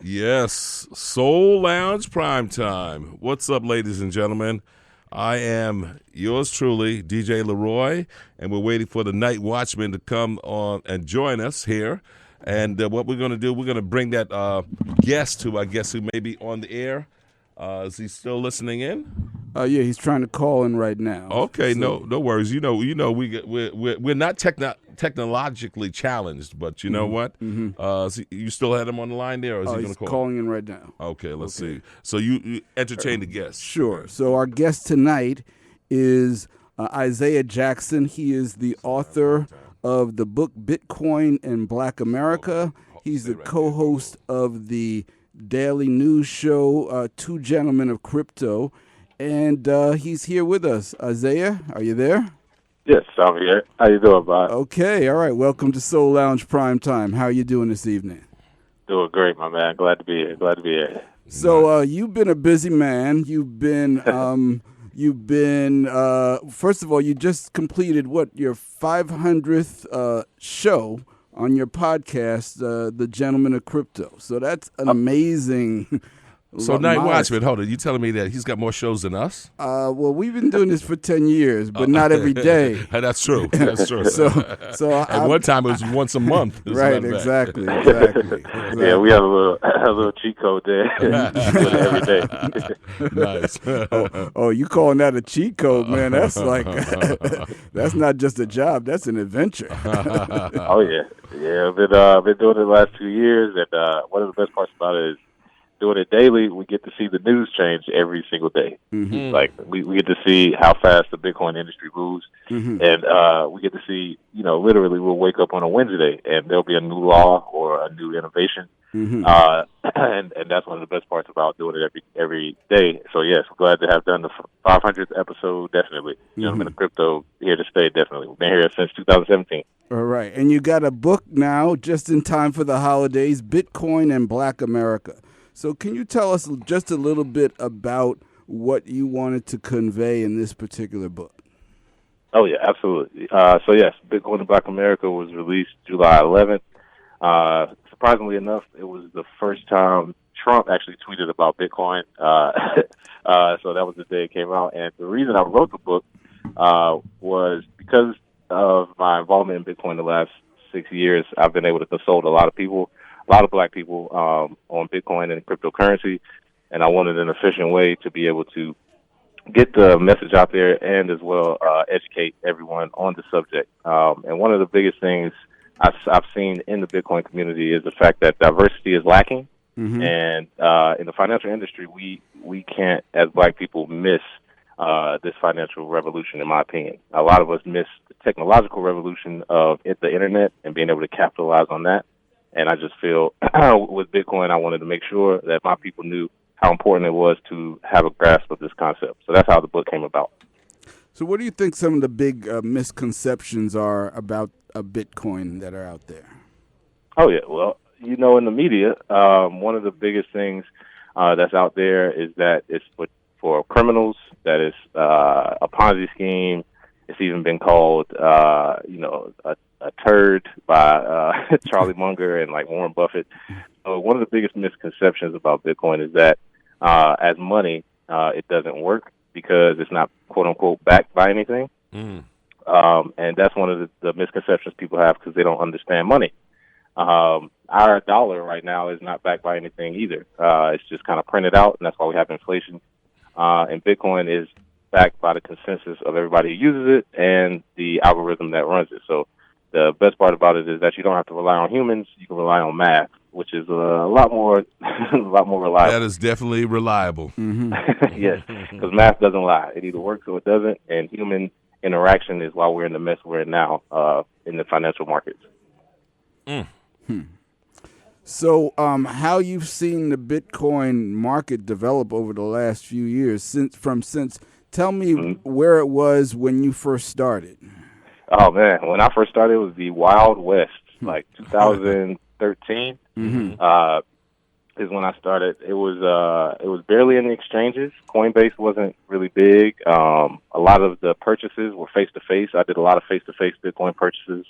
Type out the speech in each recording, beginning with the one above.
Yes, Soul Lounge Primetime. What's up, ladies and gentlemen? I am yours truly, DJ LeRoy, and we're waiting for the Night Watchman to come on and join us here. And what we're going to do, we're going to bring that guest who I guess who may be on the air. Is he still listening in? Yeah, he's trying to call in right now. Okay, so. no worries. We're not technologically challenged, but you know what? So you still had him on the line there, or is he going to call? He's calling in right now. Okay, let's see. So you entertain the guest. Sure. So our guest tonight is Isaiah Jackson. He is the author of the book Bitcoin and BlackAmerica. He's the co-host of the daily news show, Two Gentlemen of Crypto. And he's here with us. Isaiah, are you there? Yes, I'm here. How you doing, Bob? Okay, all right. Welcome to Soul Lounge Primetime. How are you doing this evening? Doing great, my man. Glad to be here. So you've been a busy man. You've been, first of all, you just completed your 500th show on your podcast, The Gentleman of Crypto. So that's an amazing. So Night Watchman, hold on. You telling me that he's got more shows than us? Well, we've been doing this for 10 years, but not every day. That's true. That's true. so at one time it was once a month. Right, exactly. Yeah, we have a little cheat code there. Every day. Nice. Oh, you calling that a cheat code, man? That's like that's not just a job. That's an adventure. Oh yeah. I've been doing it the last 2 years, and one of the best parts about it is doing it daily. We get to see the news change every single day. Mm-hmm. Like we get to see how fast the Bitcoin industry moves, and we get to see, literally we'll wake up on a Wednesday and there'll be a new law or a new innovation, and that's one of the best parts about doing it every day. So yes, we're glad to have done the 500th episode. Definitely, Gentlemen of Crypto here to stay. Definitely, we've been here since 2017. All right, and you got a book now, just in time for the holidays, Bitcoin and BlackAmerica. So can you tell us just a little bit about what you wanted to convey in this particular book? Oh, yeah, absolutely. So, yes, Bitcoin and BlackAmerica was released July 11th. Surprisingly enough, it was the first time Trump actually tweeted about Bitcoin. So that was the day it came out. And the reason I wrote the book was because of my involvement in Bitcoin the last 6 years. I've been able to consult a lot of Black people on Bitcoin and cryptocurrency, and I wanted an efficient way to be able to get the message out there and as well educate everyone on the subject. And one of the biggest things I've seen in the Bitcoin community is the fact that diversity is lacking, and in the financial industry, we can't, as Black people, miss this financial revolution, in my opinion. A lot of us miss the technological revolution of the internet and being able to capitalize on that. And I just feel with Bitcoin, I wanted to make sure that my people knew how important it was to have a grasp of this concept. So that's how the book came about. So what do you think some of the big misconceptions are about Bitcoin that are out there? Oh, yeah. Well, in the media, one of the biggest things that's out there is that it's for criminals, that it's a Ponzi scheme. It's even been called, a turd by Charlie Munger and like Warren Buffett. So one of the biggest misconceptions about Bitcoin is that as money, it doesn't work because it's not quote unquote backed by anything. And that's one of the misconceptions people have because they don't understand money. Our dollar right now is not backed by anything either. It's just kind of printed out, and that's why we have inflation. And Bitcoin is backed by the consensus of everybody who uses it and the algorithm that runs it. So the best part about it is that you don't have to rely on humans; you can rely on math, which is a lot more reliable. That is definitely reliable. Yes, because math doesn't lie; it either works or it doesn't. And human interaction is why we're in the mess we're in now in the financial markets. So, how you've seen the Bitcoin market develop over the last few years? Tell me where it was when you first started. Oh man, when I first started, it was the Wild West, like 2013. Is when I started. It was barely in the exchanges. Coinbase wasn't really big. A lot of the purchases were face to face. I did a lot of face to face Bitcoin purchases,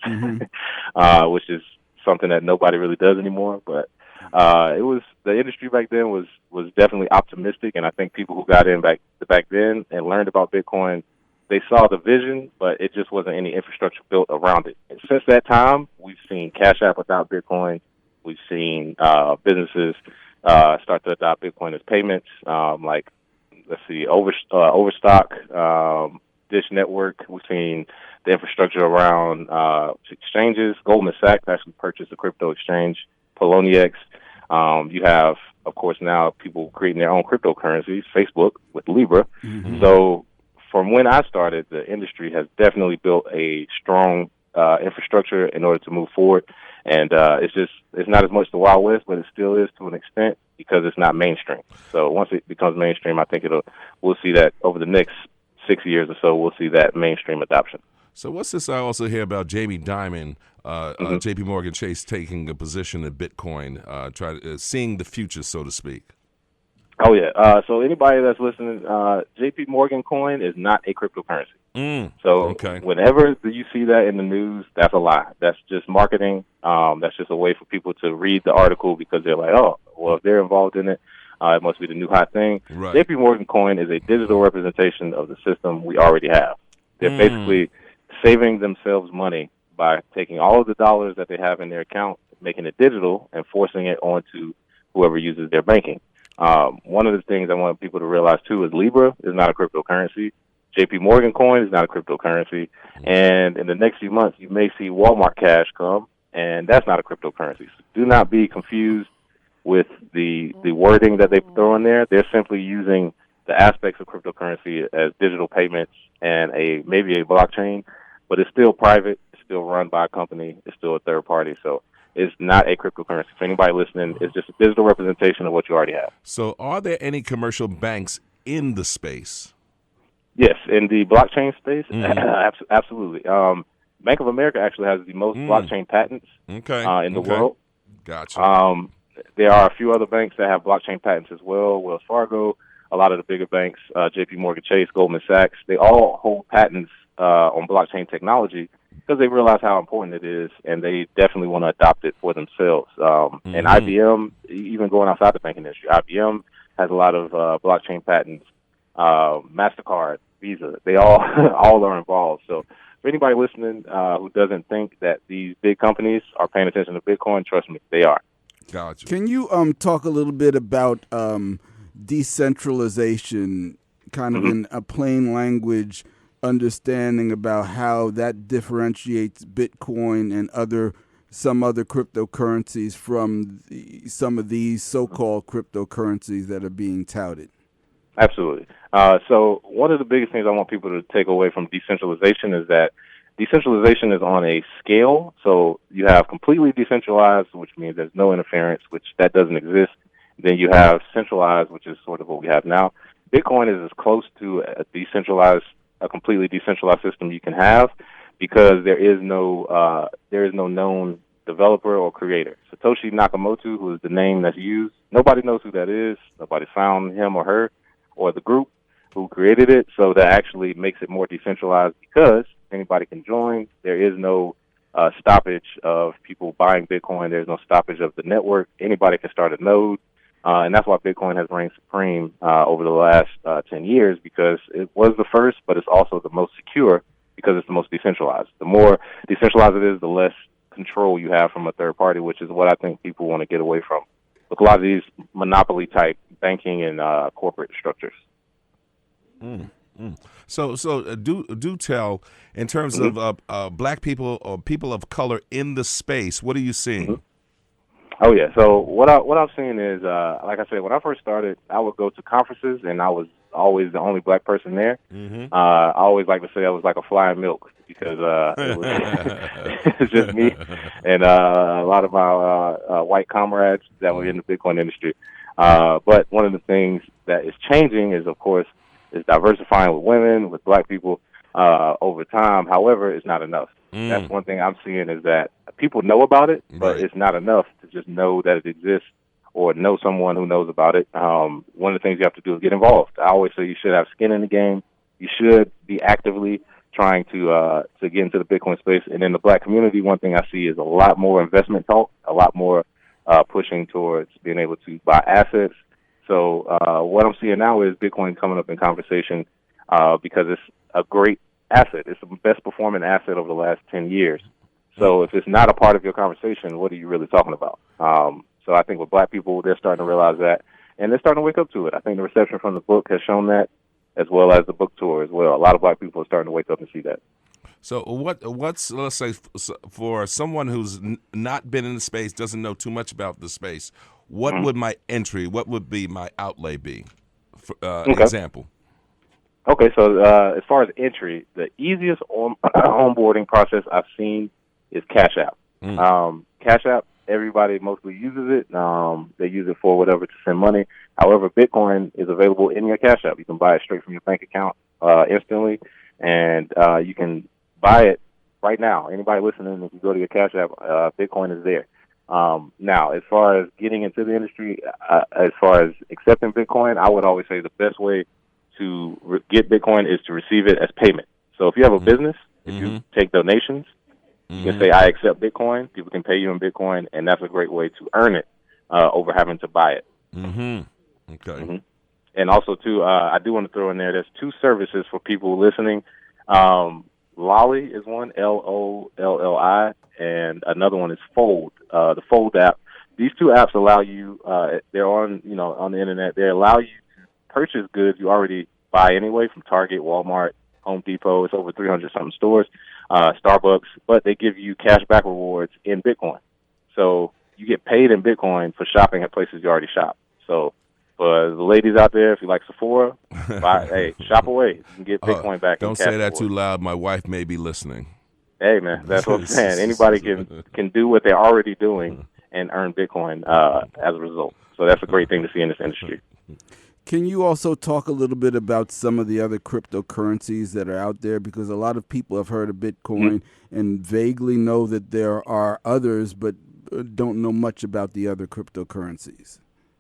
which is something that nobody really does anymore. But The industry back then was definitely optimistic, and I think people who got in back then and learned about Bitcoin, they saw the vision, but it just wasn't any infrastructure built around it. And since that time, we've seen Cash App adopt Bitcoin. We've seen businesses start to adopt Bitcoin as payments, like Overstock, Dish Network. We've seen the infrastructure around exchanges. Goldman Sachs actually purchased a crypto exchange, Poloniex. You have, of course, now people creating their own cryptocurrencies, Facebook with Libra. Mm-hmm. So from when I started, the industry has definitely built a strong infrastructure in order to move forward. And it's not as much the Wild West, but it still is to an extent because it's not mainstream. So once it becomes mainstream, I think we'll see that over the next 6 years or so, we'll see that mainstream adoption. So what's this I also hear about Jamie Dimon, J.P. Morgan Chase taking a position in Bitcoin, seeing the future, so to speak? Oh, yeah. So anybody that's listening, J.P. Morgan coin is not a cryptocurrency. Whenever you see that in the news, that's a lie. That's just marketing. That's just a way for people to read the article because they're like, oh, well, if they're involved in it, it must be the new hot thing. Right. J.P. Morgan coin is a digital representation of the system we already have. They're basically saving themselves money by taking all of the dollars that they have in their account, making it digital, and forcing it onto whoever uses their banking. One of the things I want people to realize, too, is Libra is not a cryptocurrency. JP Morgan coin is not a cryptocurrency. And in the next few months, you may see Walmart Cash come, and that's not a cryptocurrency. So do not be confused with the wording that they throw in there. They're simply using the aspects of cryptocurrency as digital payments and maybe a blockchain, but it's still private. It's still run by a company. It's still a third party. So it's not a cryptocurrency. For anybody listening, it's just a digital representation of what you already have. So are there any commercial banks in the space? Yes, in the blockchain space, absolutely. Bank of America actually has the most blockchain patents in the world. Gotcha. There are a few other banks that have blockchain patents as well. Wells Fargo, a lot of the bigger banks, J.P. Morgan Chase, Goldman Sachs, they all hold patents on blockchain technology because they realize how important it is, and they definitely want to adopt it for themselves. And IBM, even going outside the banking industry, IBM has a lot of blockchain patents. MasterCard, Visa, they all are involved. So for anybody listening who doesn't think that these big companies are paying attention to Bitcoin, trust me, they are. Gotcha. Can you talk a little bit about decentralization, kind of in a plain language understanding about how that differentiates Bitcoin and some other cryptocurrencies from some of these so-called cryptocurrencies that are being touted? Absolutely. So one of the biggest things I want people to take away from decentralization is that decentralization is on a scale. So you have completely decentralized, which means there's no interference, which that doesn't exist. Then you have centralized, which is sort of what we have now. Bitcoin is as close to a completely decentralized system you can have because there is no known developer or creator. Satoshi Nakamoto, who is the name that's used, nobody knows who that is. Nobody found him or her or the group who created it, so that actually makes it more decentralized because anybody can join. There is no stoppage of people buying Bitcoin. There's no stoppage of the network. Anybody can start a node, and that's why Bitcoin has reigned supreme over the last 10 years because it was the first, but it's also the most secure because it's the most decentralized. The more decentralized it is, the less control you have from a third party, which is what I think people want to get away from with a lot of these monopoly-type banking and corporate structures. So do tell, in terms of black people or people of color in the space, what are you seeing? Oh, yeah. So what I've seen is, like I said, when I first started, I would go to conferences, and I was always the only black person there. I always like to say I was like a fly in milk because it's just me and a lot of my white comrades that were in the Bitcoin industry. But one of the things that is changing is, of course, is diversifying with women, with black people over time. However, it's not enough. That's one thing I'm seeing is that people know about it, but it's not enough to just know that it exists or know someone who knows about it. One of the things you have to do is get involved. I always say you should have skin in the game. You should be actively trying to get into the Bitcoin space. And in the black community, one thing I see is a lot more investment talk, a lot more pushing towards being able to buy assets. So what I'm seeing now is Bitcoin coming up in conversation because it's a great asset. It's the best performing asset over the last 10 years. So if it's not a part of your conversation, what are you really talking about? So I think with black people, they're starting to realize that, and they're starting to wake up to it. I think the reception from the book has shown that, as well as the book tour as well. A lot of black people are starting to wake up and see that. So what's, let's say, for someone who's not been in the space, doesn't know too much about the space, what would my entry, what would be my outlay be? For, example. Okay, so as far as entry, the easiest onboarding process I've seen is Cash App. Cash App, everybody mostly uses it. They use it for whatever to send money. However, Bitcoin is available in your Cash App. You can buy it straight from your bank account instantly, and you can buy it right now. Anybody listening, if you go to your Cash App, Bitcoin is there. Now, as far as getting into the industry, as far as accepting Bitcoin, I would always say the best way to get Bitcoin is to receive it as payment. So if you have a business, if you take donations, you can say, I accept Bitcoin. People can pay you in Bitcoin, and that's a great way to earn it over having to buy it. Okay. And also, too, I do want to throw in there, there's two services for people listening. Lolly is one, Lolli, and another one is Fold, the Fold app. These two apps allow you, they're on the internet, they allow you to purchase goods you already buy anyway from Target, Walmart, Home Depot. It's over 300-something stores, Starbucks, but they give you cash back rewards in Bitcoin. So you get paid in Bitcoin for shopping at places you already shop. So for the ladies out there, if you like Sephora, hey, shop away. You can get Bitcoin back. Don't say that too loud. My wife may be listening. Hey, man, that's what I'm saying. Anybody can do what they're already doing and earn Bitcoin as a result. So that's a great thing to see in this industry. Can you also talk a little bit about some of the other cryptocurrencies that are out there? Because a lot of people have heard of Bitcoin and vaguely know that there are others, but don't know much about the other cryptocurrencies.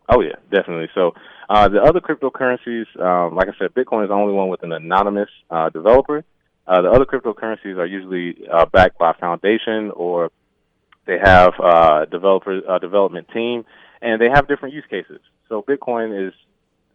Oh, yeah, definitely. So the other cryptocurrencies, like I said, Bitcoin is the only one with an anonymous developer. The other cryptocurrencies are usually backed by a foundation, or they have a development team, and they have different use cases. So Bitcoin is,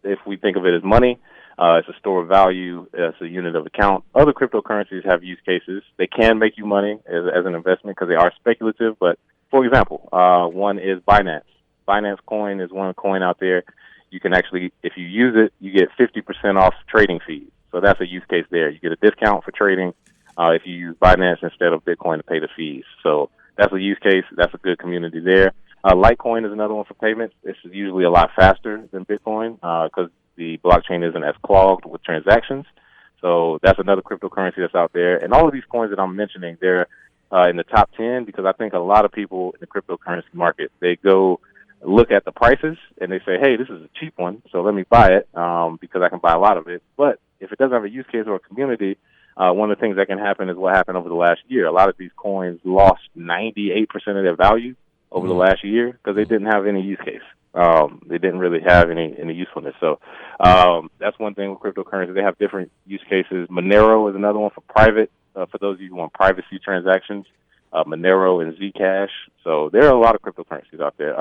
if we think of it as money, it's a store of value, it's a unit of account. Other cryptocurrencies have use cases. They can make you money as an investment because they are speculative. But, for example, one is Binance. Binance Coin is one coin out there. You can actually, if you use it, you get 50% off trading fees. So that's a use case there. You get a discount for trading if you use Binance instead of Bitcoin to pay the fees. So that's a use case. That's a good community there. Litecoin is another one for payments. It's usually a lot faster than Bitcoin because the blockchain isn't as clogged with transactions. So that's another cryptocurrency that's out there. And all of these coins that I'm mentioning, they're in the top 10 because I think a lot of people in the cryptocurrency market, they go look at the prices and they say, hey, this is a cheap one, so let me buy it because I can buy a lot of it. But if it doesn't have a use case or a community, one of the things that can happen is what happened over the last year. A lot of these coins lost 98% of their value over the last year because they didn't have any use case. They didn't really have any usefulness. So that's one thing with cryptocurrency. They have different use cases. Monero is another one for private, for those of you who want privacy transactions. Monero and Zcash. So there are a lot of cryptocurrencies out there.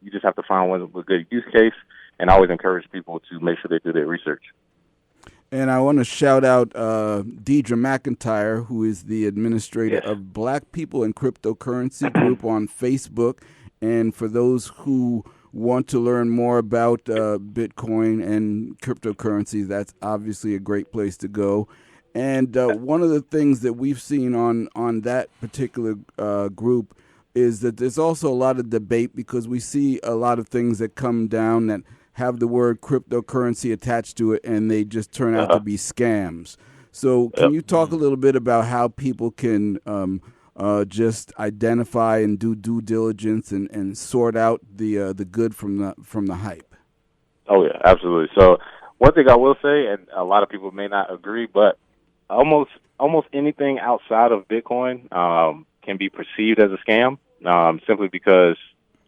You just have to find one with a good use case, and I always encourage people to make sure they do their research. And I want to shout out Deidre McIntyre, who is the administrator of Black People and Cryptocurrency Group on Facebook. And for those who want to learn more about Bitcoin and cryptocurrencies, that's obviously a great place to go. And one of the things that we've seen on that particular group is that there's also a lot of debate because we see a lot of things that come down that have the word cryptocurrency attached to it, and they just turn out to be scams. So can you talk a little bit about how people can just identify and do due diligence and sort out the good from the hype? Oh, yeah, absolutely. So one thing I will say, and a lot of people may not agree, but almost anything outside of Bitcoin can be perceived as a scam simply because,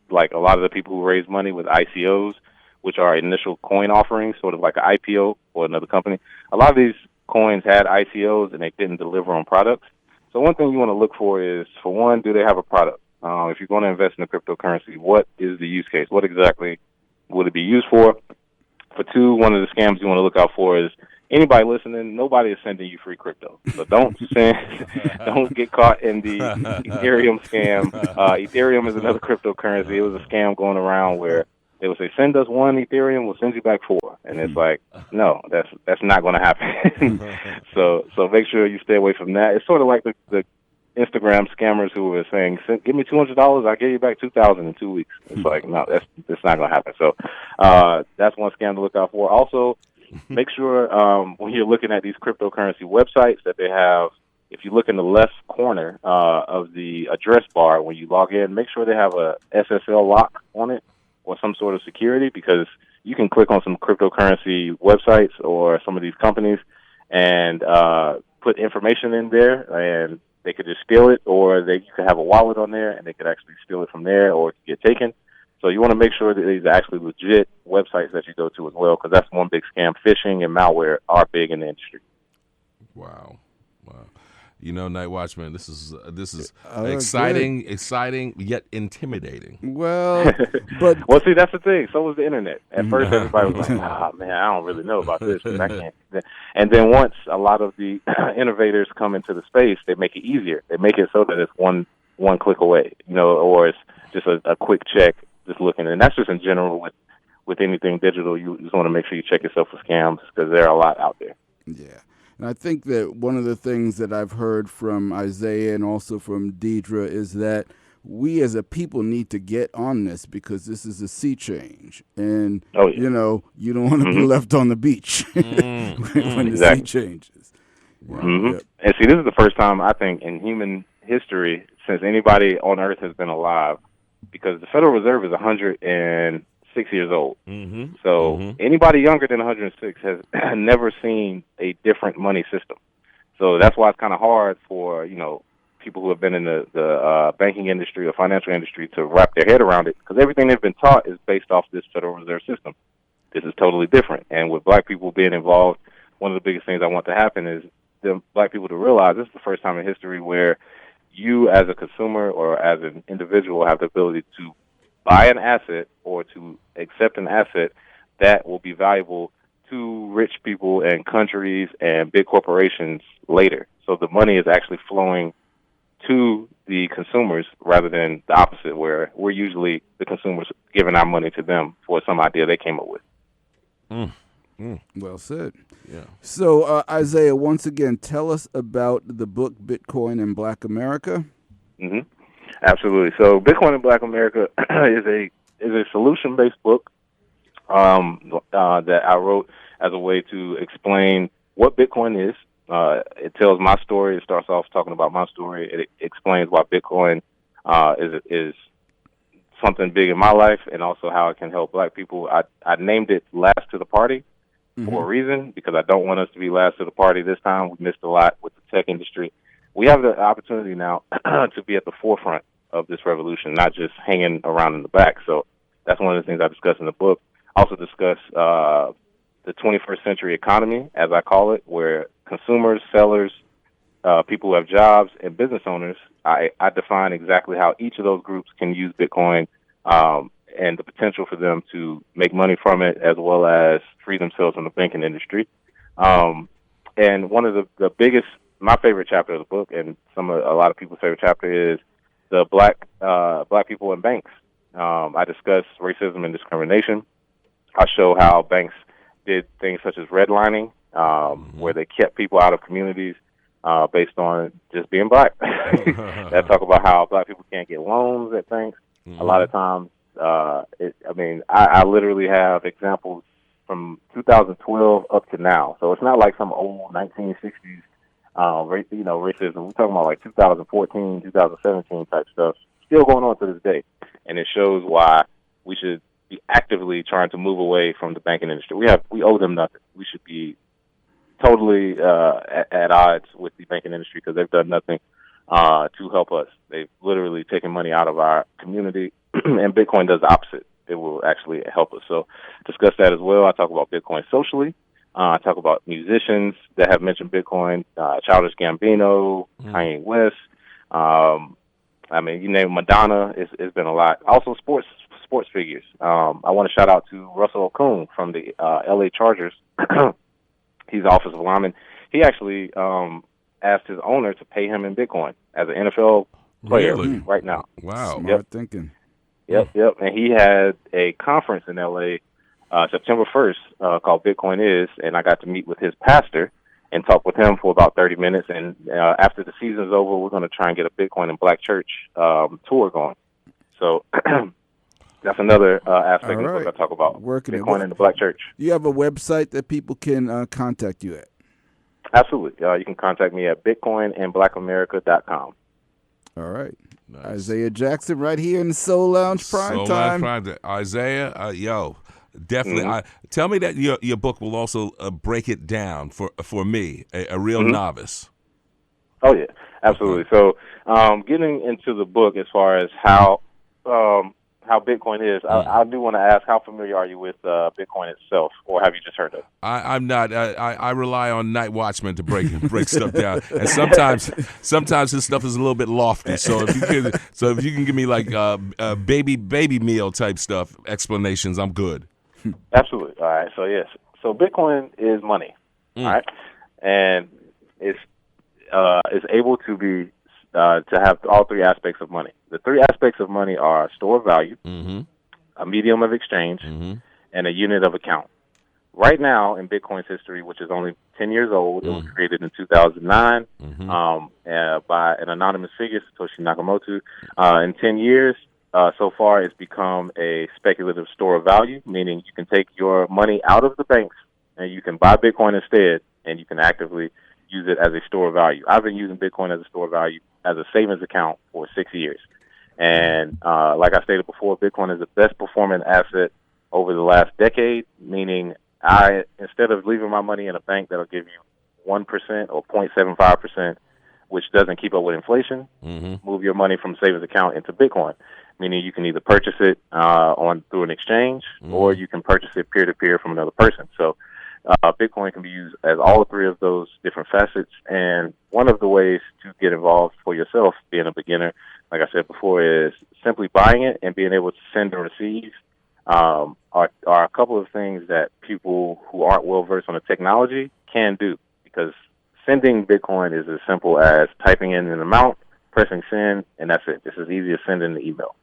like, a lot of the people who raise money with ICOs, which are initial coin offerings, sort of like an IPO for another company. A lot of these coins had ICOs and they didn't deliver on products. So one thing you want to look for is, for one, do they have a product? If you're going to invest in a cryptocurrency, what is the use case? What exactly would it be used for? For two, one of the scams you want to look out for is anybody listening. Nobody is sending you free crypto, so don't don't get caught in the Ethereum scam. Ethereum is another cryptocurrency. It was a scam going around where they would say, "Send us one Ethereum, we'll send you back 4," and it's like, no, that's not going to happen. so make sure you stay away from that. It's sort of like the Instagram scammers who were saying, "Give me $200, I'll give you back $2,000 in 2 weeks." It's like, no, that's not going to happen. So that's one scam to look out for. Also, make sure when you're looking at these cryptocurrency websites that they have, if you look in the left corner of the address bar when you log in, make sure they have a SSL lock on it or some sort of security, because you can click on some cryptocurrency websites or some of these companies and put information in there, and they could just steal it, or you could have a wallet on there and they could actually steal it from there, or it could get taken. So you want to make sure that these are actually legit websites that you go to as well, because that's one big scam. Phishing and malware are big in the industry. Wow. You know, Night Watchman, this is exciting yet intimidating. Well, but well, see, that's the thing. So was the internet. At first, everybody was like, "Oh man, I don't really know about this. I can't." And then once a lot of the innovators come into the space, they make it easier. They make it so that it's one click away, or it's just a quick check, just looking. And that's just in general with anything digital. You just want to make sure you check yourself for scams, because there are a lot out there. Yeah. And I think that one of the things that I've heard from Isaiah and also from Deidre is that we as a people need to get on this, because this is a sea change. And, you don't want to be left on the beach when the sea changes. Yep. And see, this is the first time, I think, in human history since anybody on Earth has been alive, because the Federal Reserve is 106 years old. So anybody younger than 106 has never seen a different money system. So that's why it's kind of hard for, people who have been in the banking industry or financial industry to wrap their head around it, because everything they've been taught is based off this Federal Reserve system. This is totally different. And with black people being involved, one of the biggest things I want to happen is the black people to realize this is the first time in history where you as a consumer or as an individual have the ability to buy an asset or to accept an asset that will be valuable to rich people and countries and big corporations later. So the money is actually flowing to the consumers rather than the opposite, where we're usually the consumers giving our money to them for some idea they came up with. Well said. Yeah. So, Isaiah, once again, tell us about the book Bitcoin and Black America. Absolutely. So, Bitcoin and Black America is a solution-based book that I wrote as a way to explain what Bitcoin is. It tells my story. It starts off talking about my story. It explains why Bitcoin is something big in my life, and also how it can help black people. I named it Last to the Party for a reason, because I don't want us to be last to the party this time. We missed a lot with the tech industry. We have the opportunity now to be at the forefront of this revolution, not just hanging around in the back. So that's one of the things I discuss in the book. I also discuss the 21st century economy, as I call it, where consumers, sellers, people who have jobs, and business owners, I define exactly how each of those groups can use Bitcoin and the potential for them to make money from it, as well as free themselves from the banking industry. And one of the biggest, my favorite chapter of the book, and a lot of people's favorite chapter, is the black people in banks. I discuss racism and discrimination. I show how banks did things such as redlining, where they kept people out of communities based on just being black. I talk about how black people can't get loans at banks. A lot of times, I literally have examples from 2012 up to now. So it's not like some old 1960s racism. We're talking about like 2014, 2017 type stuff, still going on to this day. And it shows why we should be actively trying to move away from the banking industry. We owe them nothing. We should be totally at odds with the banking industry, because they've done nothing to help us. They've literally taken money out of our community, and Bitcoin does the opposite. It will actually help us. So discuss that as well. I talk about Bitcoin socially. I talk about musicians that have mentioned Bitcoin, Childish Gambino, Kanye West, I mean, you name Madonna, it's been a lot. Also, sports figures. I want to shout out to Russell Okung from the L.A. Chargers. He's the offensive lineman. He actually asked his owner to pay him in Bitcoin as an NFL player right now. Wow. Smart thinking. Yep. And he had a conference in L.A. September 1st called Bitcoin Is, and I got to meet with his pastor and talk with him for about 30 minutes. And after the season's over, we're going to try and get a Bitcoin and Black Church tour going. So that's another aspect of the book I talk about, Bitcoin and the Black Church. You have a website that people can contact you at? Absolutely. You can contact me at bitcoinandblackamerica.com. All right. Nice. Isaiah Jackson right here in the Soul Lounge Primetime. Isaiah, definitely. Tell me that your book will also break it down for me, a real novice. Oh, yeah, absolutely. So getting into the book as far as how Bitcoin is, I do want to ask, how familiar are you with Bitcoin itself, or have you just heard of it? I'm not. I rely on NightWatchman to break stuff down, and sometimes his stuff is a little bit lofty. So if you can give me like baby meal type stuff explanations, I'm good. Absolutely. All right. So yes. So Bitcoin is money. All right, and it's able to be to have all three aspects of money. The three aspects of money are store of value, a medium of exchange, and a unit of account. Right now, in Bitcoin's history, which is only 10 years old, it was created in 2009 by an anonymous figure, Satoshi Nakamoto. In 10 years, so far, it's become a speculative store of value, meaning you can take your money out of the banks and you can buy Bitcoin instead, and you can actively use it as a store of value. I've been using Bitcoin as a store of value as a savings account for 6 years. And like I stated before, Bitcoin is the best performing asset over the last decade, meaning instead of leaving my money in a bank that'll give you 1% or 0.75%, which doesn't keep up with inflation, move your money from savings account into Bitcoin, meaning you can either purchase it through an exchange or you can purchase it peer-to-peer from another person. So Bitcoin can be used as all three of those different facets. And one of the ways to get involved for yourself, being a beginner, like I said before, is simply buying it and being able to send and receive are a couple of things that people who aren't well-versed on the technology can do, because sending Bitcoin is as simple as typing in an amount, pressing send, and that's it. It's as easy as sending the email.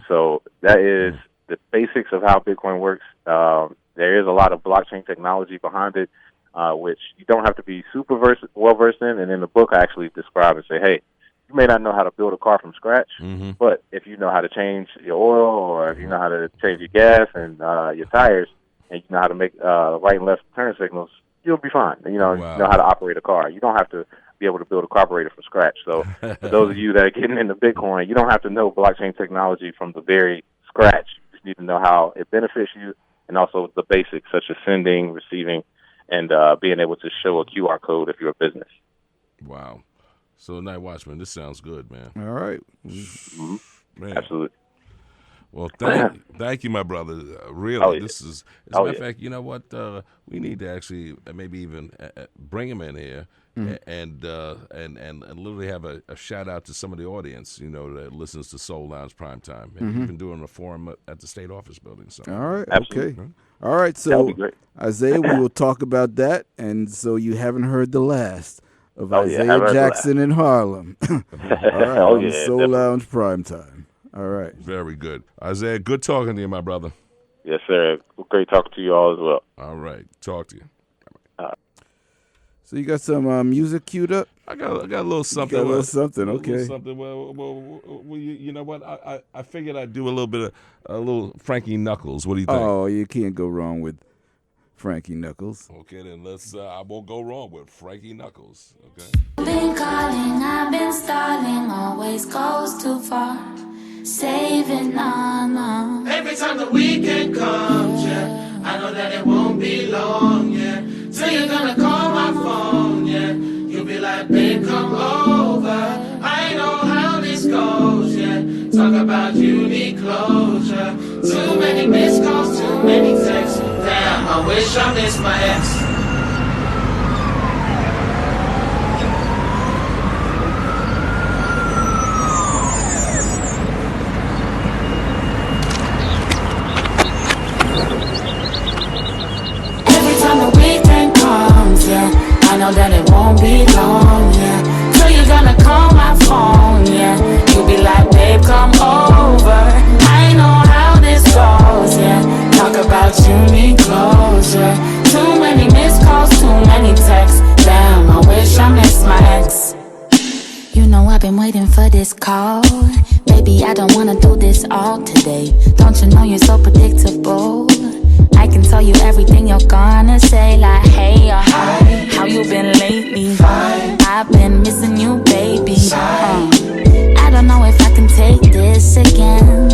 So that is the basics of how Bitcoin works. There is a lot of blockchain technology behind it, which you don't have to be super well-versed in. And in the book, I actually describe and say, hey, you may not know how to build a car from scratch, but if you know how to change your oil, or if you know how to change your gas and your tires, and you know how to make right and left turn signals, you'll be fine. You know how to operate a car. You don't have to be able to build a carburetor from scratch. So for those of you that are getting into Bitcoin, you don't have to know blockchain technology from the very scratch. You just need to know how it benefits you, and also the basics such as sending, receiving, and being able to show a QR code if you're a business. Wow. So, NightWatchman, this sounds good, man. All right. Man. Absolutely. Well, thank you, my brother. Really, this is, as a matter of fact, you know what? We need to actually maybe even bring him in here and literally have a shout out to some of the audience, that listens to Soul Lounge Primetime. And you've been doing a forum at the state office building. So. All right. Absolutely. Okay. All right. So, Isaiah, we will talk about that. And so you haven't heard the last of Isaiah Jackson in Harlem. All right. On Soul Lounge Primetime. All right. Very good. Isaiah, good talking to you, my brother. Yes, sir. Great talking to you all as well. All right. Talk to you. So you got some music queued up? I got a little something. You got a little something, okay. A little something. Well, you know what? I figured I'd do a little Frankie Knuckles. What do you think? Oh, you can't go wrong with Frankie Knuckles. Okay, then I won't go wrong with Frankie Knuckles. Okay. Been calling, I've been stalling, always goes too far. Saving on. Every time the weekend comes, yeah, I know that it won't be long, yeah. Till you're gonna call my phone, yeah. You'll be like, babe, come over. I know how this goes, yeah. Talk about you need closure. Too many missed calls, too many texts. Damn, I wish I missed my ex. been waiting for this call. Baby, I don't wanna do this all today. Don't you know you're so predictable? I can tell you everything you're gonna say, like hey or hi. How you been lately? Fine. I've been missing you, baby. I don't know if I can take this again.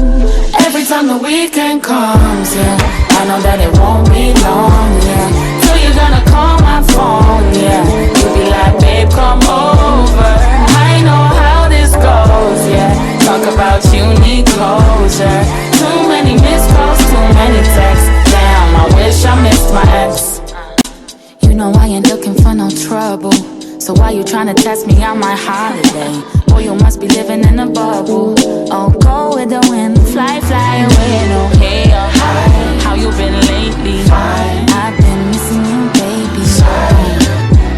Every time the weekend comes, yeah, I know that it won't be long, yeah. So you're gonna call my phone, yeah. You'll be like, babe, come over. I know how this goes, yeah. Talk about you need closure. Too many missed calls, too many texts. Damn, I wish I missed my ex. You know I ain't looking for no trouble. So why you tryna test me on my holiday? Boy, you must be living in a bubble. Oh, go with the wind, fly, fly away. No, hey or hi. How you been lately? Fine. I've been missing you, baby.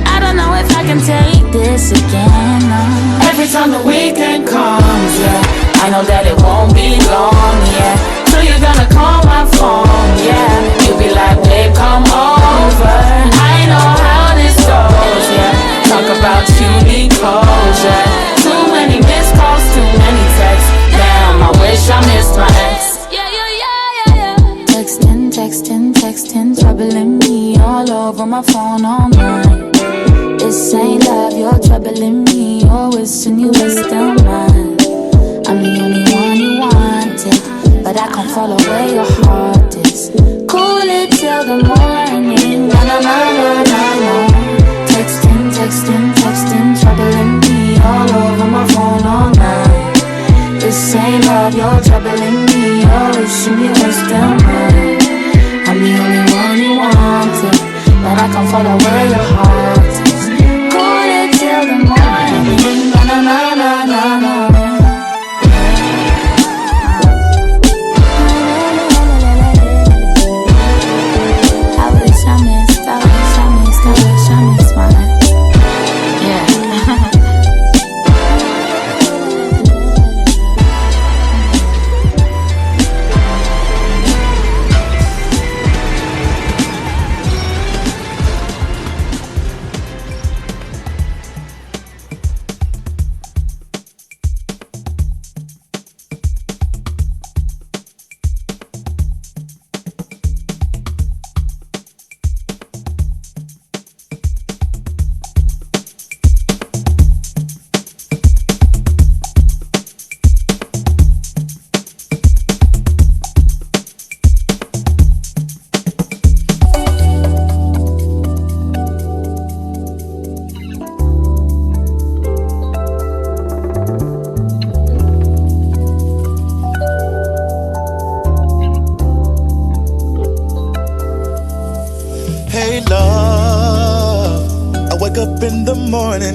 I don't know if I can take this again. No. Every time the weekend comes, yeah, I know that it won't be long, yeah. So you're gonna call my phone, yeah. You'll be like, babe, come over. I know how this goes, yeah. Talk about you need closure. Too many missed calls, too many texts. Damn, I wish I missed my ex. Texting, texting, texting, troubling me all over my phone all night. This ain't love, you're troubling me. You're wishing you were still mine. I'm the only one you wanted, but I can't follow where your heart is. Cool it till the morning. Na na na na na na. Texting, texting, texting, troubling me all over my phone all night. This ain't love, you're troubling me. You're wishing you were still mine. I'm the only one you wanted, but I can't follow where your heart is. Cool it till the morning. Na na na na na na.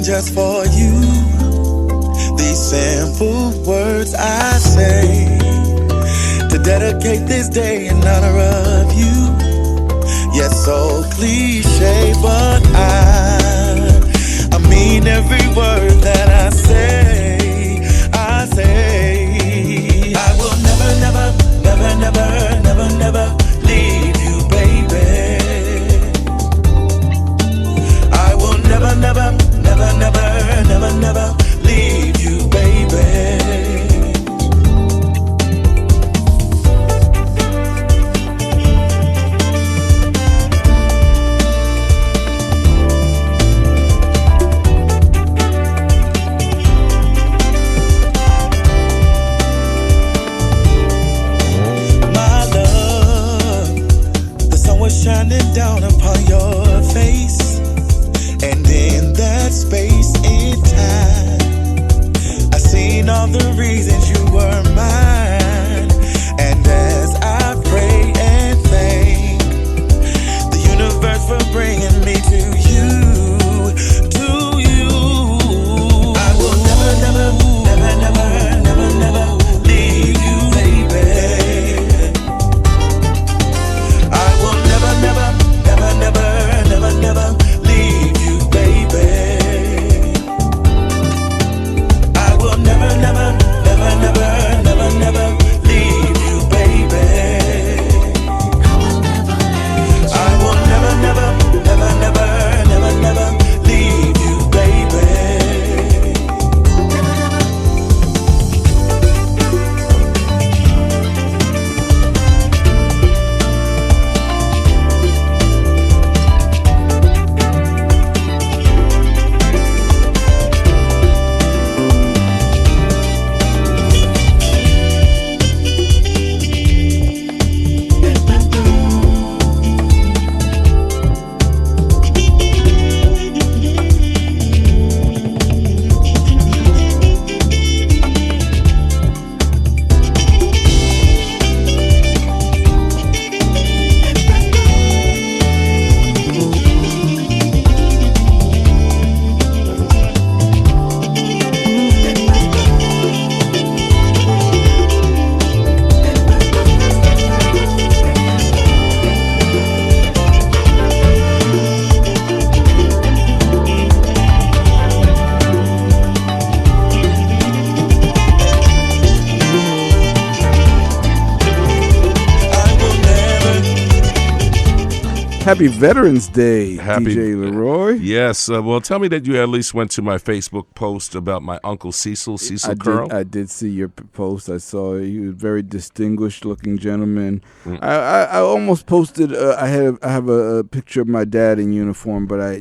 Just for you, these simple words I say to dedicate this day in honor of you. Yes, so cliche, but I mean every word that I say. I will never, never, never, never, never, never leave you, baby. I will never, never, never, never, never, never leave you, baby. My Happy Veterans Day, Happy- DJ LeRoy. Yes. Well, tell me that you at least went to my Facebook post about my Uncle Cecil Curl. I did see your post. I saw he was a very distinguished looking gentleman. I almost posted. I have a picture of my dad in uniform, but I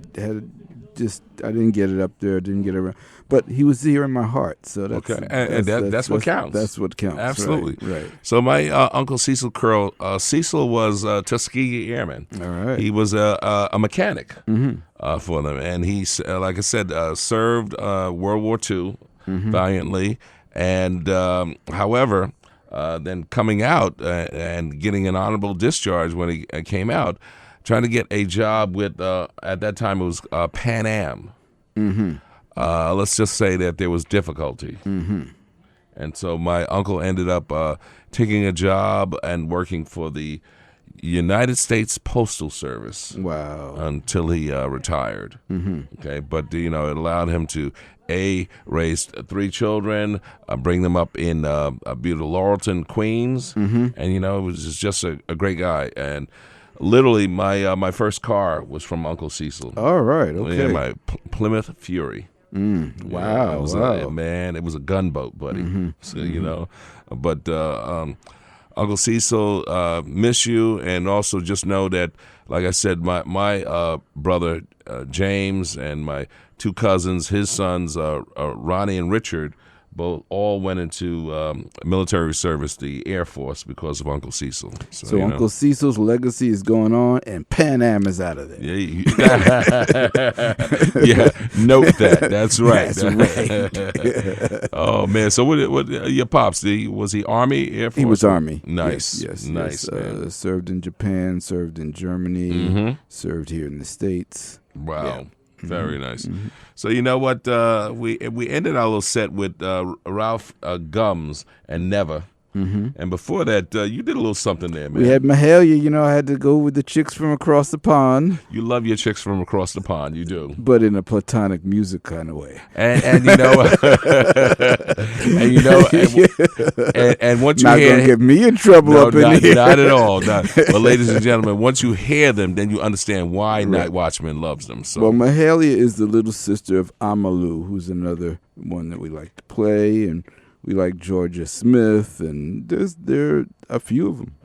didn't get it up there. Didn't get it around. But he was here in my heart, so that's Okay, and that's what counts. That's what counts. Absolutely. Right. So my Uncle Cecil Curl, Cecil was a Tuskegee Airman. All right. He was a mechanic for them, and he, like I said, served World War II valiantly. And however, then coming out and getting an honorable discharge when he came out, trying to get a job with at that time it was Pan Am. Let's just say that there was difficulty. And so my uncle ended up taking a job and working for the United States Postal Service. Wow. Until he retired. Okay, but it allowed him to raise 3 children, bring them up in beautiful Laurelton, Queens, and it was just a great guy. And literally, my first car was from Uncle Cecil. All right. Okay. Yeah, my Plymouth Fury. Wow. It was it was a gunboat, buddy. So but Uncle Cecil, miss you, and also just know that, like I said, my brother James and my 2 cousins, his sons Ronnie and Richard, all went into military service, the Air Force, because of Uncle Cecil. So Uncle Cecil's legacy is going on, and Pan Am is out of there. Yeah, note that. That's right. That's right. Oh man! So what? Your pops? Was he Army, Air Force? He was Army. Nice. Yes. Nice. Man. Served in Japan. Served in Germany. Served here in the States. Wow. Yeah. Very nice. So you know what? We ended our little set with Ralph Gums and Never. And before that, you did a little something there, man. We had Mahalia. I had to go with the chicks from across the pond. You love your chicks from across the pond. You do. But in a platonic music kind of way. And and once you not hear, gonna get me in trouble up in here. Not at all. But ladies and gentlemen, once you hear them, then you understand why Night Watchman loves them. So. Well, Mahalia is the little sister of Amalu, who's another one that we like to play, and we like Georgia Smith, and there are a few of them.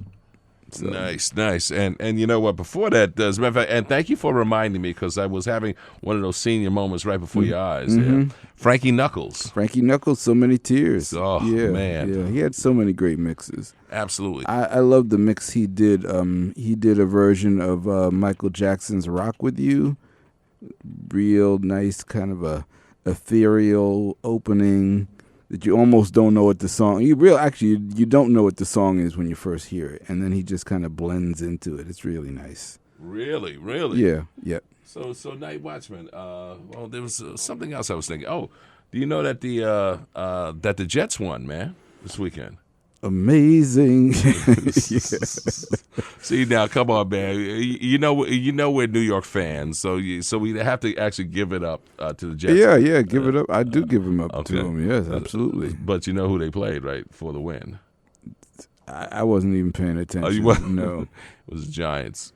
So. Nice. And you know what? Before that, as a matter of fact, and thank you for reminding me, because I was having one of those senior moments right before your eyes. Yeah. Frankie Knuckles, so many tears. Oh, yeah, man. Yeah, he had so many great mixes. Absolutely. I love the mix he did. He did a version of Michael Jackson's "Rock with You." Real nice, kind of a ethereal opening that you almost don't know what the song. You don't know what the song is when you first hear it, and then he just kind of blends into it. It's really nice. Really. Yeah. So Night Watchman. Well, there was something else I was thinking. Oh, do you know that the Jets won, man, this weekend? Amazing. See now, come on, man. You know we're New York fans, so we have to actually give it up to the Jets. Yeah, give it up. I do give them up to them. Yes, absolutely. But you know who they played, right, for the win? I wasn't even paying attention. Oh, you weren't? No. It was the Giants.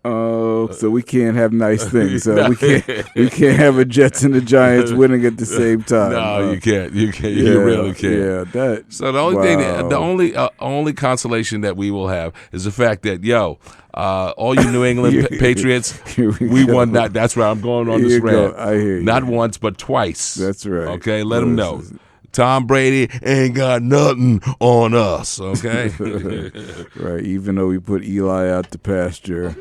Oh, so we can't have nice things. So we can't have a Jets and the Giants winning at the same time. No, you can't. You really can't. Yeah, that. So the only only consolation that we will have is the fact that all you New England Patriots, we won that. That's right. I'm going on this rant. I hear you. Not once, but twice. That's right. Okay, let them know. Tom Brady ain't got nothing on us. Okay. Right. Even though we put Eli out to pasture.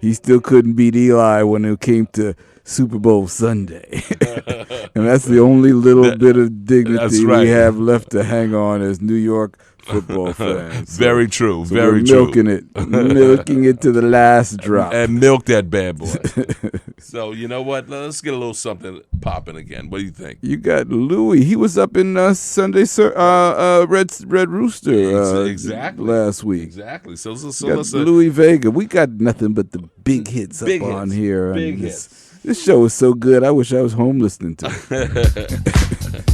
He still couldn't beat Eli when it came to Super Bowl Sunday. And that's the only little bit of dignity we have left to hang on as New York football fans. So, very true. So very we're true. milking it to the last drop. And milk that bad boy. So you know what? Let's get a little something popping again. What do you think? You got Louis. He was up in Sunday Red Rooster exactly last week. Exactly. So let's Louis Vega. We got nothing but the big hits up on here. Big hits. This show is so good. I wish I was home listening to it.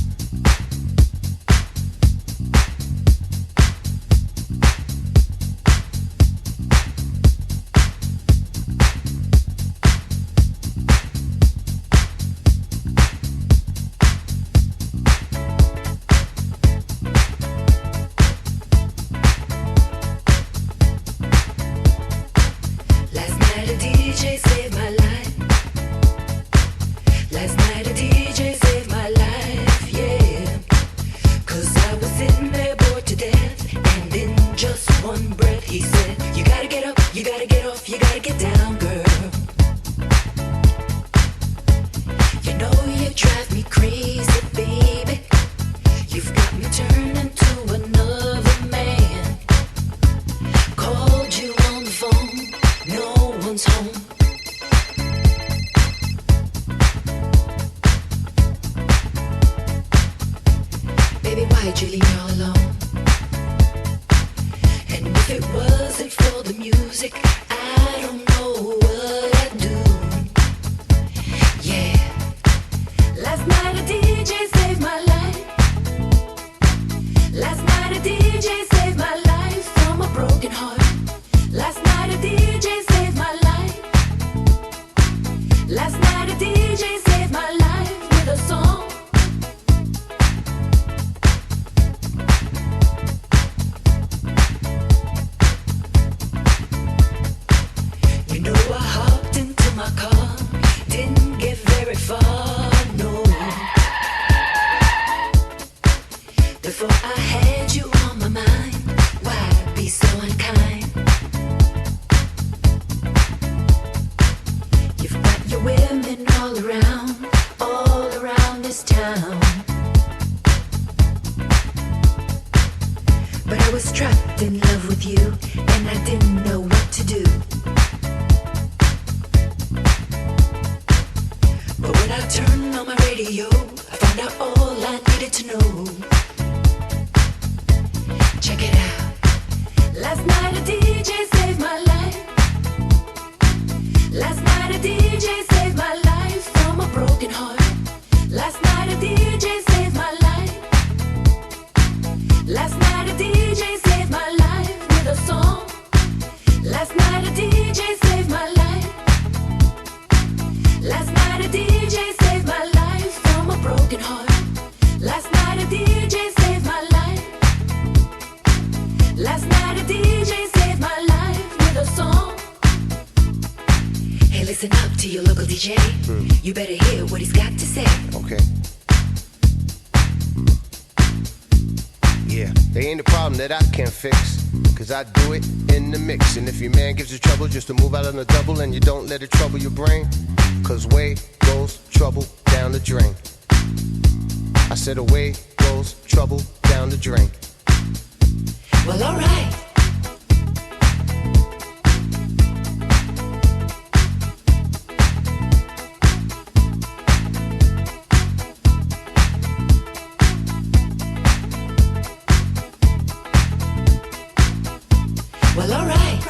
one breath he said, you gotta get up, you gotta get off, you gotta get down, girl. You know you drive me crazy, baby. You've got me turning to another man. Called you on the phone, no one's home. Baby, why'd you leave me all alone? And if it wasn't for the music, I don't know what I'd do. Yeah. Last night a DJ saved my life. Last night a DJ saved my life from a broken heart. Last night a DJ saved my life. Last night a DJ saved my life with a song. You know I hopped into my car, didn't get very far, no. Before I had you on my mind, why be so unkind? You've got your women all around this town. But I was trapped in love with you, and I didn't know what to do. But when I turned on my radio, I found out all I needed to know. Check it out. Last night a DJ saved my life. Last night a DJ saved my life from a broken heart. Last night a DJ saved my life. Last night a DJ saved my life with a song. Last night a DJ saved my life. Last night a DJ saved my life from a broken heart. Last night a DJ saved my life. Last night a DJ saved my life with a song. Hey, listen up to your local DJ. You better hear what he's got to say. Okay. Yeah, they ain't a problem that I can't fix, cause I do it in the mix. And if your man gives you trouble just to move out on the double, and you don't let it trouble your brain, cause away goes trouble down the drain. I said away goes trouble down the drain. Well, alright. Well, alright.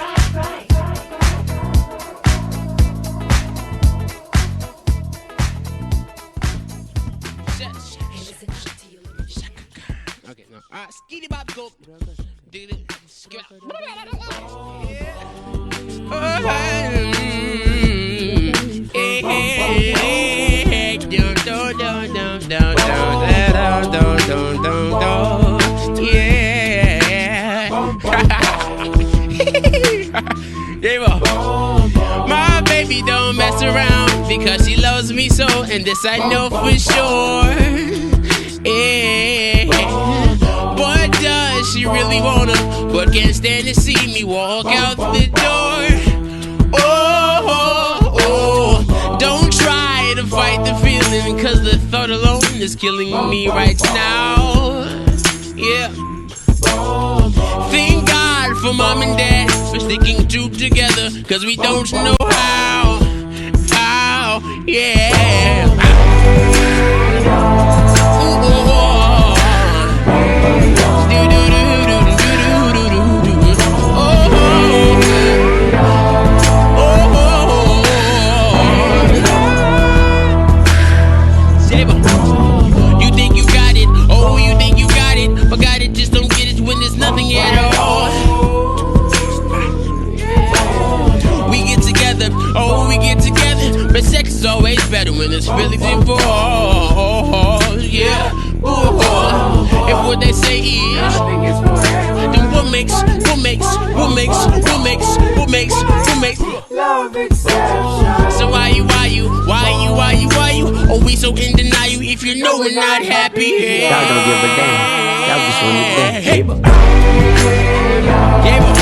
Okay, no. Alright, skitty bop go. Dig it. Skip it. Yeah. My baby don't mess around because she loves me so, and this I know for sure. Yeah. But does she really wanna? But can't stand to see me walk out the door. Oh, don't try to fight the feeling, cause the thought alone is killing me right now. Yeah. Thank God for mom and dad for sticking two together, cause we don't know how, yeah. You think you got it, oh, you think you got it, but got it, just don't get it when there's nothing at all. We get together, oh, we get together, but sex is always better when there's feelings involved, yeah. Ooh, if what they say is, then what makes love exception? So why you? Oh, we so in denial if you know we're not happy. Y'all don't give a damn. Y'all just want to dance. Yeah.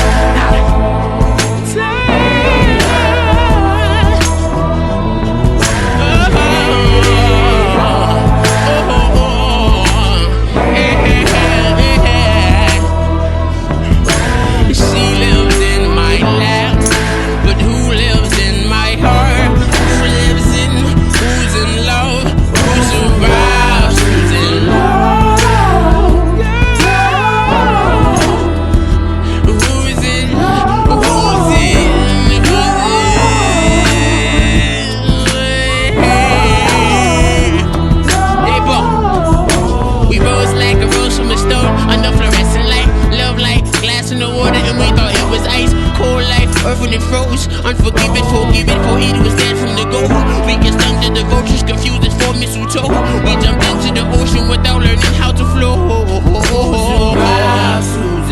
was ice, cold life, earth when it froze. Unforgiven, forgiven, for it was dead from the go. We get stung to the vultures, confused as for mistletoe. We jumped into the ocean without learning how to flow. Who's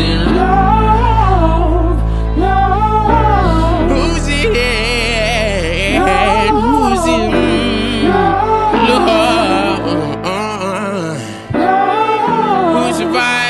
in love? Who's in? Who's in love? Who's survived?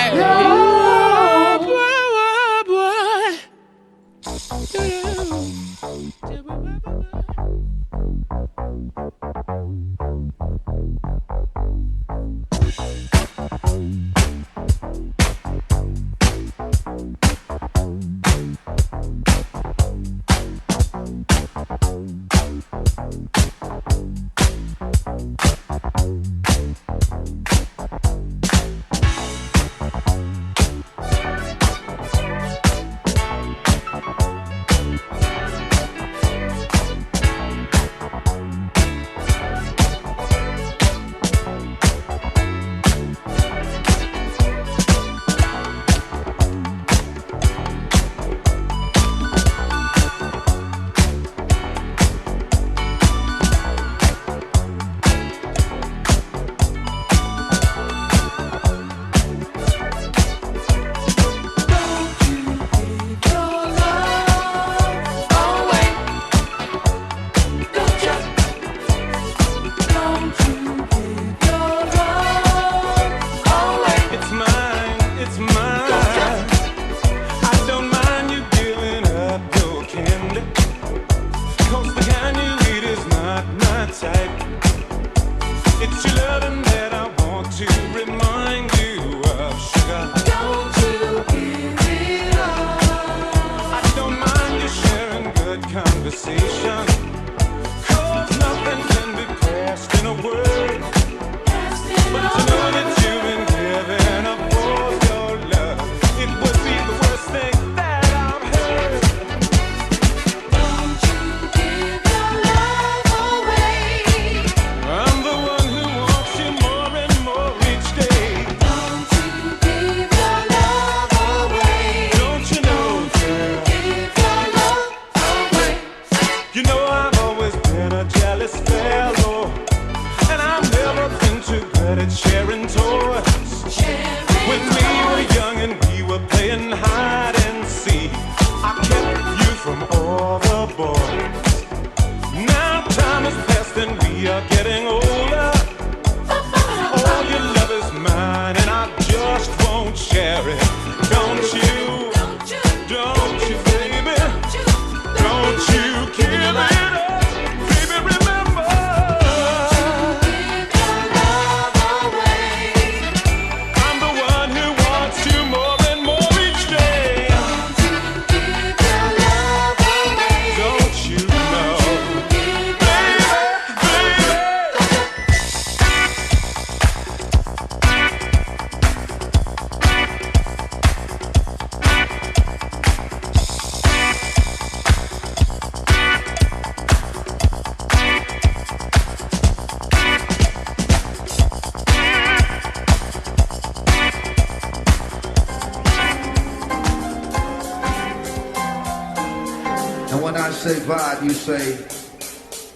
say vibe, you say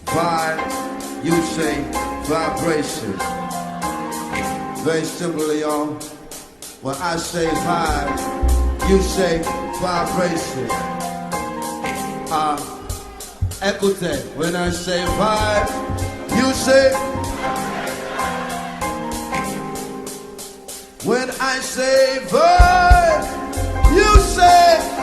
vibe, you say vibration. Very simply, y'all. When I say vibe, you say vibration. Écoutez, when I say vibe, you say. When I say vibe, you say.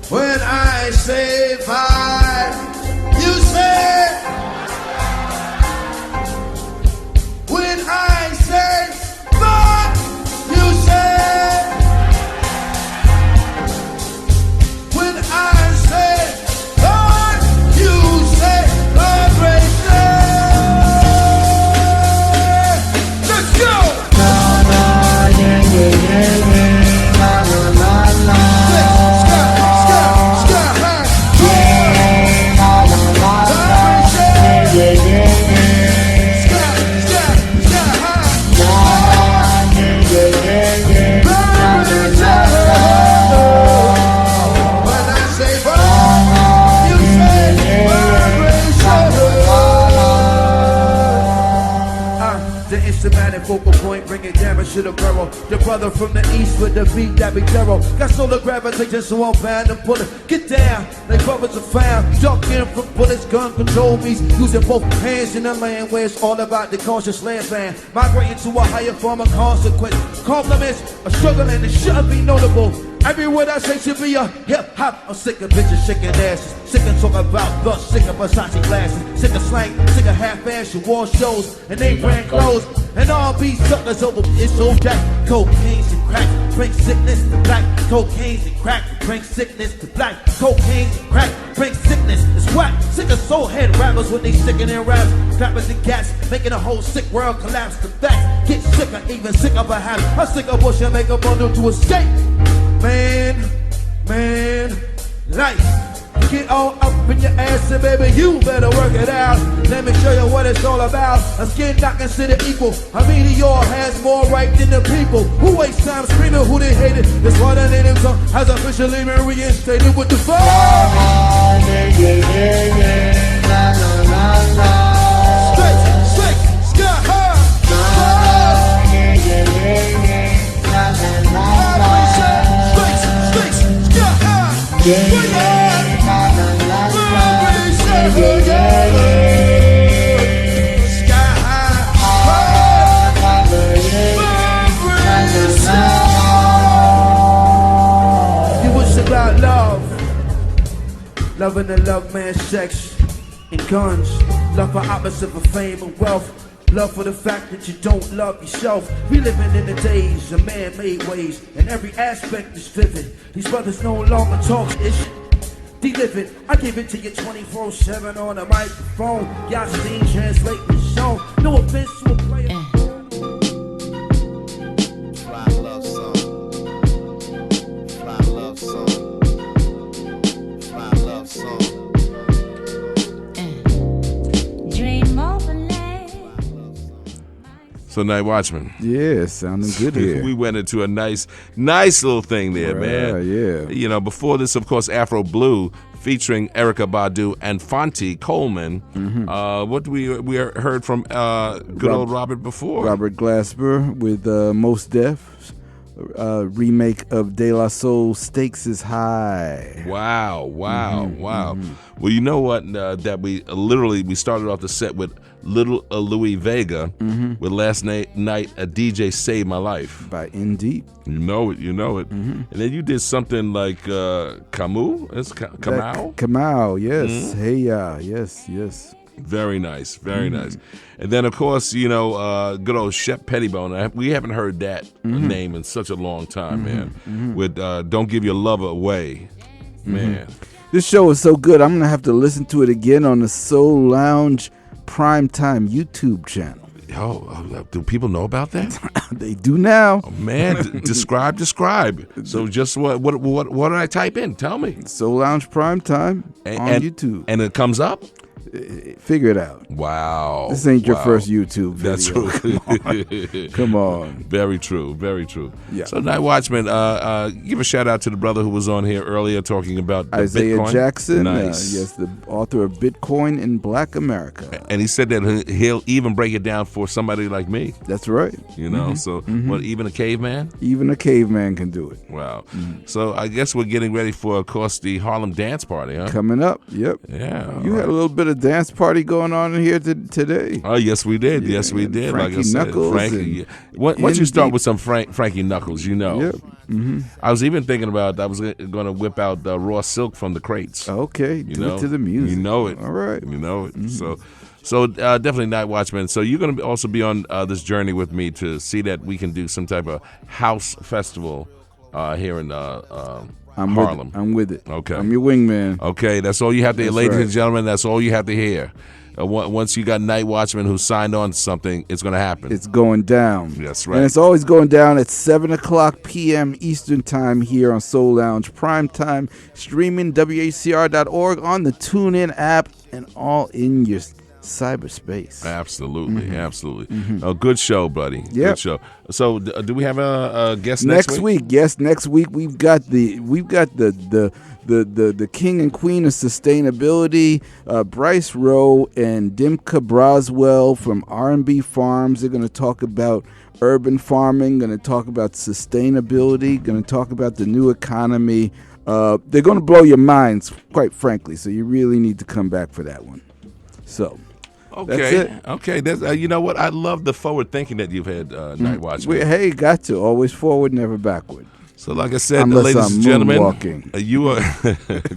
When I say vibe, you say. When I say vibe, you say. When I say vibe, you say vibration. Let's go! to the barrel. The brother from the east with the beat that be thorough. Got solar gravitation, so I'm bound to pull it. Get down, they brothers are found. Ducking from bullets, gun control means using both hands in the land where it's all about the cautious land ban. Migrating to a higher form of consequence. Compliments are struggling and shouldn't be notable. Every word I say should be a hip-hop. I'm sick of bitches shaking asses. Sick of talking about bust, sick of Versace glasses. Sick of slang, sick of half-ass war shows. And they brand clothes. And all these suckers over it's all that. Cocaine's and crack bring sickness to black. Cocaine's and crack bring sickness to black. Cocaine's and crack bring sickness. It's whack. Sick of soul head rappers when they sickin' in raps. Clappers and cats, making a whole sick world collapse. The facts get sicker, even sicker perhaps. I'm sick of bush and make a bundle to escape. Man, life. Get all up in your ass and baby, you better work it out. Let me show you what it's all about. A skin not considered equal. A meteor has more right than the people. Who waste time screaming who they hated? This one of them has officially been reinstated with the fire. Straight, sky high. About love, loving the love man, sex and guns, love for opposite for fame and wealth, love for the fact that you don't love yourself. We living in the days of man-made ways, and every aspect is vivid. These brothers no longer talk ish. They live it. I give it to you 24/7 on the microphone. Y'all seen translate the song. No offense to a player. Fly love song. Fly love song. Fly love song. Dream overlay. So, Night Watchman. Yeah, sounding good here. We went into a nice little thing there, man. Yeah. You know, before this, of course, Afro Blue featuring Erykah Badu and Fonte Coleman. What we heard from good old Robert before. Robert Glasper with Mos Def, remake of De La Soul, Stakes is High. Wow. Well, you know what? That we started off the set with Little Louis Vega with Last Night a DJ Saved My Life by In Deep. You know it. And then you did something like Kamau. It's Kamau. Kamau, yes. Hey, yes. Very nice. And then, of course, you know, good old Shep Pettibone. We haven't heard that name in such a long time, man. With Don't Give Your Love Away, man. This show is so good, I'm going to have to listen to it again on the Soul Lounge Primetime YouTube channel. Oh, do people know about that? They do now. Oh, man, describe. So just what did I type in? Tell me. Soul Lounge Primetime on YouTube. And it comes up? Figure it out. Wow. This ain't your first YouTube video. That's true. Come on. Very true. Yeah. So, Night Watchman, give a shout out to the brother who was on here earlier talking about Isaiah Bitcoin. Jackson. Nice. Yes, the author of Bitcoin in BlackAmerica. And he said that he'll even break it down for somebody like me. That's right. You know, so what, even a caveman? Even a caveman can do it. Wow. So I guess we're getting ready for, of course, the Harlem Dance Party, huh? Coming up, yep. Yeah. You had a little bit of dance party going on in here today. Oh, yes, we did. Yeah, yes, we did. Frankie like I said, Knuckles. Frankie. Once you start with some Frankie Knuckles, you know. Yep. I was even thinking about I was going to whip out raw silk from the crates. Okay, do it to the music. You know it. All right. You know it. So definitely Night Watchman. So you're going to also be on this journey with me to see that we can do some type of house festival here in Harlem. I'm with it. Okay. I'm your wingman. Okay, that's all you have to hear. That's Ladies right. and gentlemen, that's all you have to hear. Once you got Night Watchman who signed on to something, it's going to happen. It's going down. That's right. And it's always going down at 7 o'clock p.m. Eastern Time here on Soul Lounge Primetime, streaming WHCR.org on the TuneIn app and all in your cyberspace. Absolutely, absolutely. A good show, buddy. Yep. Good show. So, do we have a guest next week? Yes, next week we've got the king and queen of sustainability, Bryce Rowe and Dimka Broswell from R&B Farms. They're going to talk about urban farming, going to talk about sustainability, going to talk about the new economy. They're going to blow your minds, quite frankly, so you really need to come back for that one. So, okay, that's it. Okay. That's, you know what? I love the forward thinking that you've had, Night Watchman. Hey, got to. Always forward, never backward. So, like I said, Unless ladies I'm and gentlemen, moonwalking. you are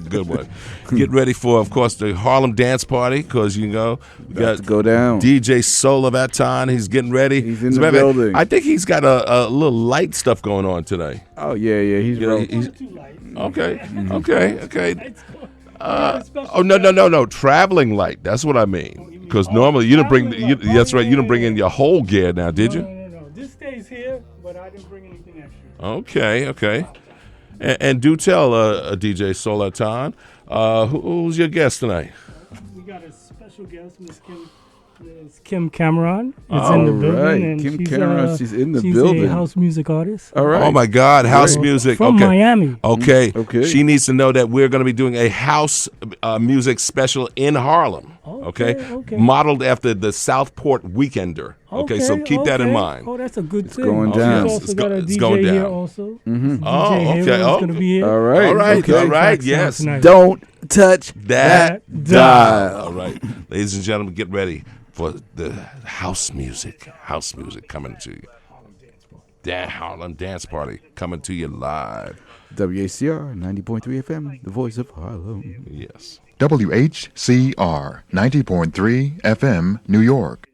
good one. Get ready for, of course, the Harlem Dance Party, because you know we got to go down. DJ Soul Baton. He's getting ready. He's in the building. I think he's got a little light stuff going on today. Oh yeah, he's right. Okay. No. Traveling light. That's what I mean. Because normally you didn't bring. That's right. You didn't bring in your whole gear now, did you? No. This stays here, but I didn't bring anything extra. Okay. And do tell DJ Solatan, who's your guest tonight? We got a special guest, Miss Kim Cameron. Is in the building, and Kim Cameron, she's in the building. She's a house music artist. All right. Oh my God, house music from Miami. Okay. Okay. She needs to know that we're going to be doing a house music special in Harlem. Okay. Modeled after the Southport Weekender. Okay, so keep that in mind. Oh, that's a good thing. Going down. She's also got a it's DJ going down. here also. Oh, DJ okay. Halo's going to be here. All right. All right. Yes. Don't touch That dial. All right, ladies and gentlemen, get ready for the house music coming to you. That Harlem Dance Party coming to you live. WHCR 90.3 FM, the voice of Harlem. Yes. WHCR 90.3 FM, New York.